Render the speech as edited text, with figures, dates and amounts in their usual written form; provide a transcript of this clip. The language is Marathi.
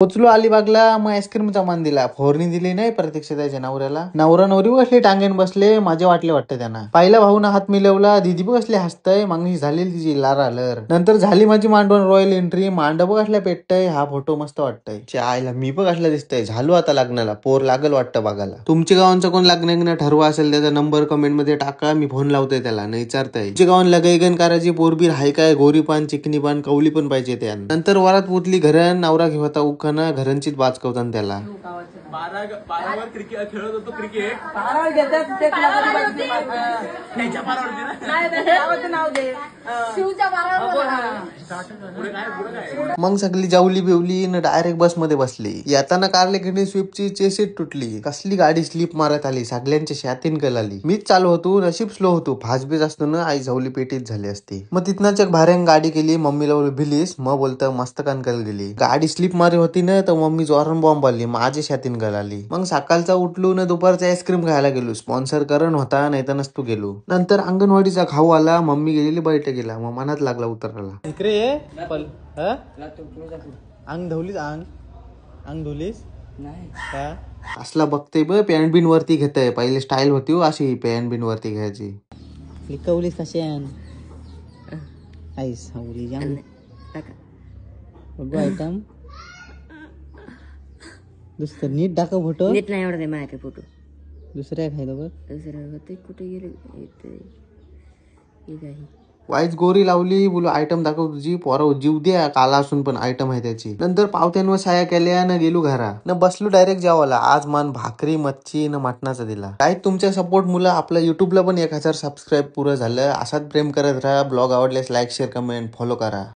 पोचलो अलिबागला. मग आईस्क्रीमचा मान दिला, फोरणी दिली नाही प्रत्यक्ष त्याच्या नवऱ्याला. नवरा नवरी बसले टांगेन बसले, माझे वाटले वाटतं त्यांना. पहिला भाऊना हात मिळवला, दिदी बसले हसतय, मागणी झालेली तिची लारा लर. नंतर झाली माझी मांडवण रॉयल एंट्री. मांडव असल्या पेटतय, हा फोटो मस्त वाटतय. आईला मी पण असला दिसतय. झालो आता लग्नाला, पोर लागल वाटतं बघायला. तुमच्या गावांचं कोण लग्न ठरवा असेल त्याचा नंबर कमेंट मध्ये टाका, मी फोन लावतोय त्याला. नाही विचारताय तुमच्या गावान लगैगन करायची पोरबीर हाय काय? गोरी पान चिकनी पान कवली पण पाहिजे त्या. नंतर वरात पोचली घरन, नवरा घेवता उखाना घरांचीच बाचकवताना त्याला. क्रिकेट खेळत होतो. क्रिकेट मग सगळी जावली बिवली न डायरेक्ट बस मध्ये बसली. येताना कारले किडनी स्विफ्टची चेसीट तुटली. कसली गाडी स्लिप मारत आली, सगळ्यांच्या शातीन गलाली. मीच चालू होतो, नशीब स्लो होतो. फासबीज असतो ना, आई जावली पेटीत झाली असती. मग तिथनच एक भाऱ्यान गाडी केली. मम्मीला बोलू भिलीस, मग बोलतं मस्त कणकल गेली. गाडी स्लिप मारी होती ना, तर मम्मी जोरान बॉम्ब आली, माझ्या शातीन गलाली. मग सकाळचा उठलो ना, दुपारचा आईस्क्रीम खायला गेलो. स्पॉन्सर करण होता, नाही तर नसतो गेलो. नंतर अंगणवाडीचा खाऊ आला, मम्मी गेलेली बैठकीला. मग मनात लागला उतरायला. इकडे अंग धुलीस, अंग धुलीस नाही असला बघते ब. पॅन्ट बिन वरती घेतय. पहिले स्टाईल होती हो अशी, पॅन्ट बिन वरती घ्यायची. लिकवलीस कशी आईस हवली जाम बघू आयटम. दुसरं नीट दाखव फोटो. नीट नाही एवढा माझ्या फोटो. दुसऱ्या खायला बघ. दुसरं होते कुठे गेले ठीक आहे. वाईच गोरी लावली. बोलू आयटम दाखव तुझी. पोरा जीव द्या, काला असून पण आयटम आहे त्याची. नंतर पावत्यांवर साया केल्या न गेलो घरा न बसलो डायरेक्ट जेवायला. आज मान भाकरी मच्छी न मटणाचा दिला. काय तुमच्या सपोर्ट मुलं आपल्या युट्यूबला पण 1000 सबस्क्राईब पुरं झालं. असाच प्रेम करत राहा. ब्लॉग आवडल्यास लाईक शेअर कमेंट फॉलो करा.